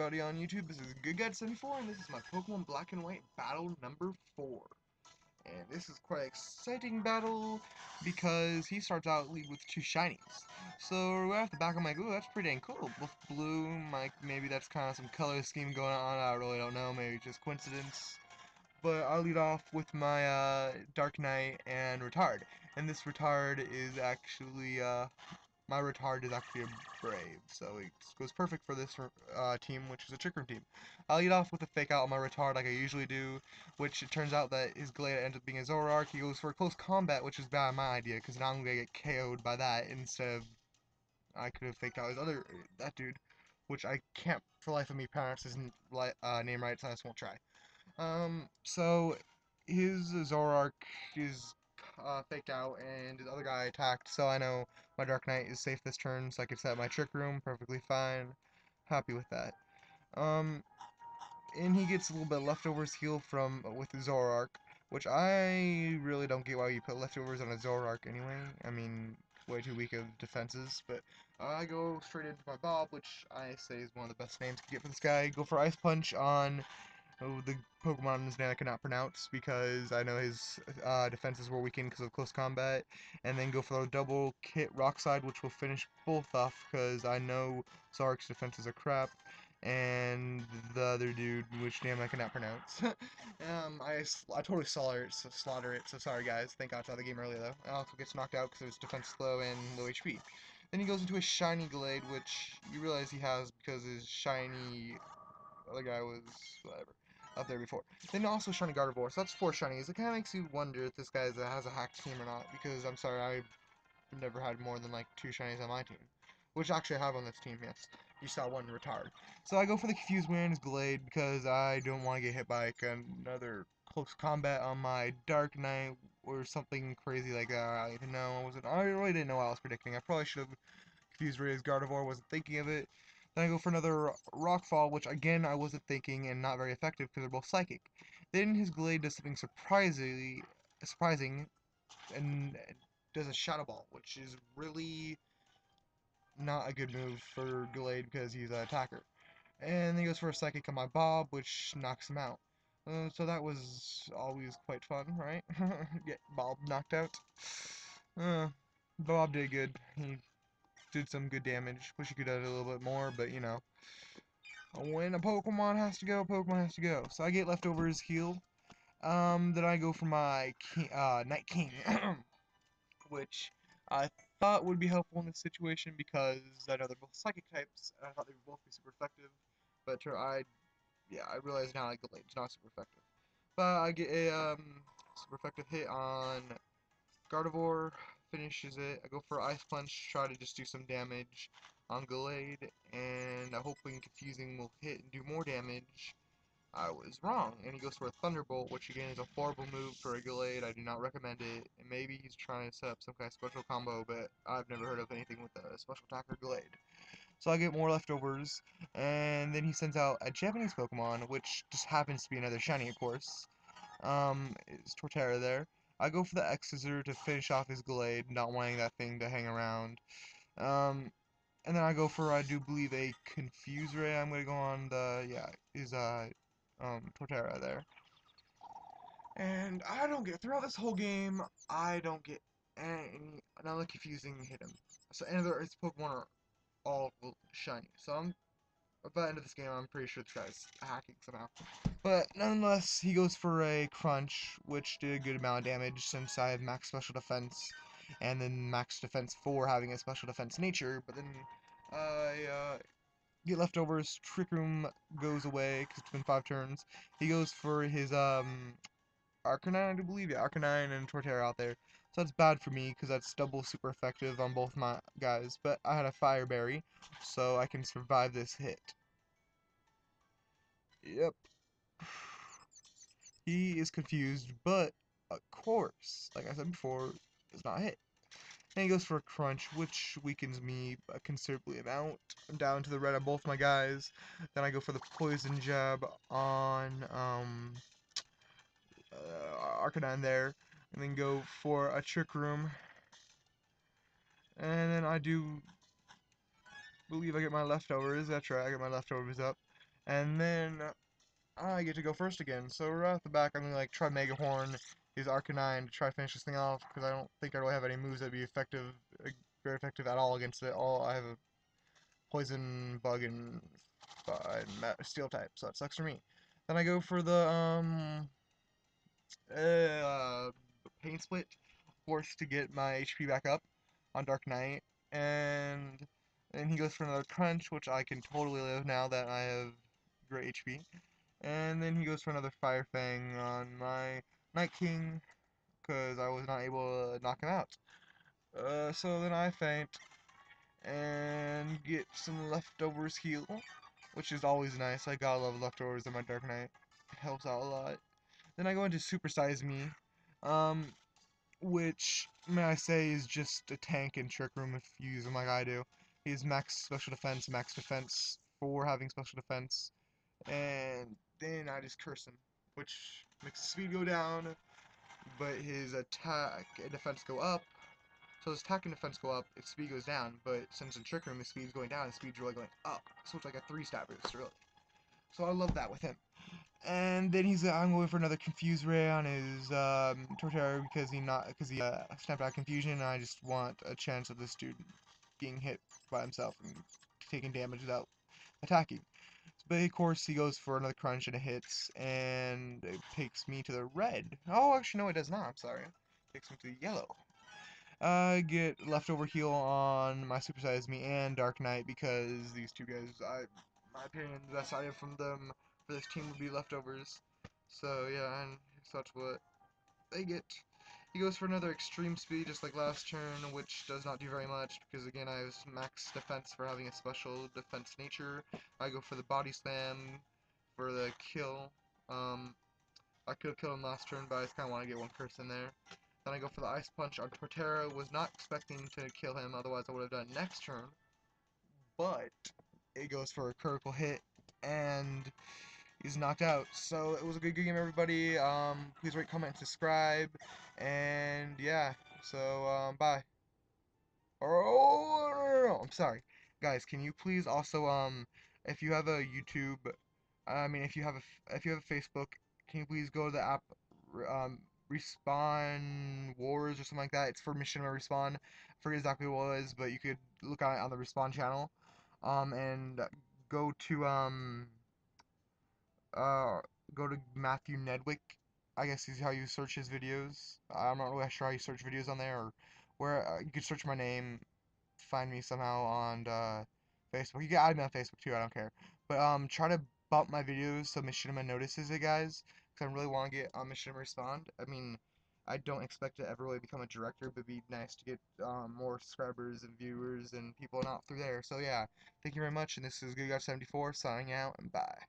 everybody on YouTube. This is GoodGuy74, and this is my Pokemon Black and White battle number 4. And this is quite an exciting battle because he starts out league with 2 shinies. So right off the back, I'm like, ooh, that's pretty dang cool. Both blue, like maybe that's kind of some color scheme going on. I really don't know. Maybe just coincidence. But I'll lead off with my Dark Knight and Retard. And this Retard is actually my retard is actually a brave, so it goes perfect for this team, which is a trick room team. I'll lead off with a fake out on my retard like I usually do, which it turns out that his Glade ends up being a Zoroark. He goes for a close combat, which is bad my idea, because now I'm going to get KO'd by that instead of I could have faked out his that dude, which I can't for life of me pronounce his name right, so I just won't try. So his Zoroark is faked out, and his other guy attacked, so I know my Dark Knight is safe this turn, so I can set my Trick Room perfectly fine. Happy with that. Um, and he gets a little bit of leftovers heal from with the Zoroark, which I really don't get why you put leftovers on a Zoroark anyway. I mean, way too weak of defenses, but I go straight into my Bob, which I say is one of the best names to get for this guy. Go for Ice Punch on the Pokemon's name I cannot pronounce because I know his defenses were weakened because of close combat, and then go for the double hit Rock Slide, which will finish both off because I know Zark's defenses are crap, and the other dude, which name I cannot pronounce. I totally slaughter it, so sorry guys. Thank God it's out of the game earlier though. It also gets knocked out because his defense is low and low HP. Then he goes into a shiny Glade, which you realize he has because his shiny other guy was whatever up there before. Then also shiny Gardevoir, so that's 4 shinies. It kind of makes you wonder if this guy has a hacked team or not, because I'm sorry, I've never had more than like 2 shinies on my team. Which actually I have on this team, yes. You saw one retard. So I go for the Confused Man's Glade because I don't want to get hit by like another close combat on my Dark Knight or something crazy like that. I don't even know. I really didn't know what I was predicting. I probably should have confused Ray's Gardevoir, wasn't thinking of it. Then I go for another Rockfall, which again I wasn't thinking and not very effective because they're both psychic. Then his Glade does something surprising and does a Shadow Ball, which is really not a good move for Glade because he's an attacker. And then he goes for a Psychic on my Bob, which knocks him out. So that was always quite fun, right? Get Bob knocked out. Bob did good. He did some good damage. Wish he could have done a little bit more, but you know. When a Pokemon has to go, Pokemon has to go. So I get leftovers heal. Then I go for my Night King, which I thought would be helpful in this situation because I know they're both psychic types, and I thought they would both be super effective. But I realize now like Glade's not super effective. But I get a super effective hit on Gardevoir, finishes it. I go for Ice Punch, try to just do some damage on Glade, and hoping Confusing will hit and do more damage. I was wrong, and he goes for a Thunderbolt, which again is a horrible move for a Glade. I do not recommend it, and maybe he's trying to set up some kind of special combo, but I've never heard of anything with a special attacker Glade. So I get more leftovers, and then he sends out a Japanese Pokemon, which just happens to be another shiny, of course. Is Torterra there. I go for the X-Scissor to finish off his Glade, not wanting that thing to hang around. And then I go for, I do believe, a Confuse Ray. I'm going to go on the, yeah, is, Torterra there. And I don't get, throughout this whole game, I don't get another confusing hit him. So, and his Pokemon are all shiny. So by the end of this game, I'm pretty sure this guy's hacking somehow. But nonetheless, he goes for a Crunch, which did a good amount of damage since I have max special defense, and then max defense 4 having a special defense nature. But then I get leftovers. Trick Room goes away because it's been 5 turns. He goes for his Arcanine, I do believe. Yeah, Arcanine and Torterra out there. So that's bad for me because that's double super effective on both my guys. But I had a Fire Berry, so I can survive this hit. Yep. He is confused, but of course, like I said before, does not hit. And he goes for a Crunch, which weakens me a considerably amount. I'm down to the red on both my guys. Then I go for the Poison Jab on Arcanine there, and then go for a Trick Room. And then I do believe I get my leftovers. That's right, I get my leftovers up. And then I get to go first again. So right off the back, I'm gonna like try Mega Horn, use Arcanine to try to finish this thing off because I don't think I really have any moves that'd be effective, very effective at all against it. All I have a Poison, Bug, and Steel type, so that sucks for me. Then I go for the uh, Pain Split, forced to get my HP back up on Dark Knight, and then he goes for another Crunch, which I can totally live now that I have great HP. And then he goes for another Fire Fang on my Night King, because I was not able to knock him out. So then I faint and get some leftovers heal, which is always nice. I gotta love leftovers in my Dark Knight. It helps out a lot. Then I go into Super Size Me, um, which, may I say, is just a tank in Trick Room if you use him like I do. He has max defense for having special defense, and then I just curse him, which makes his speed go down, but his attack and defense go up. So his attack and defense go up, his speed goes down, but since in Trick Room his speed's going down, his speed's really going up. So it's like a 3-stat boost, really. So I love that with him. And then I'm going for another Confuse Ray on his Torterra because he snapped out Confusion, and I just want a chance of this dude being hit by himself and taking damage without attacking. But of course he goes for another Crunch and it hits, and it takes me to the red. Oh, actually no, it does not. I'm sorry. It takes me to the yellow. I get leftover heal on my Super Size Me and Dark Knight because these two guys, my opinion, the best item from them for this team would be leftovers. So yeah, and so that's what they get. He goes for another extreme speed just like last turn, which does not do very much because again I have max defense for having a special defense nature. I go for the body slam for the kill. I could have killed him last turn, but I just kind of want to get one curse in there. Then I go for the Ice Punch on Torterra. Was not expecting to kill him, otherwise I would have done next turn. But it goes for a critical hit, and he's knocked out. So it was a good game, everybody. Please rate, comment, and subscribe. And yeah, so bye. Oh, no, I'm sorry, guys. Can you please also if you have a YouTube, I mean if you have a Facebook, can you please go to the app um Respawn Wars or something like that? It's for Machinima Respawn. I forget exactly what it was, but you could look on it on the Respawn channel. And go to uh go to Matthew Nedwick. I guess is how you search his videos. I'm not really sure how you search videos on there, or where you could search my name, find me somehow on Facebook. You can add me on Facebook too. I don't care. But try to bump my videos so Machinima notices it, guys. Because I really want to get Machinima Respond. I mean, I don't expect to ever really become a director, but it'd be nice to get more subscribers and viewers and people not through there. So yeah, thank you very much. And this is Good God 74 signing out, and bye.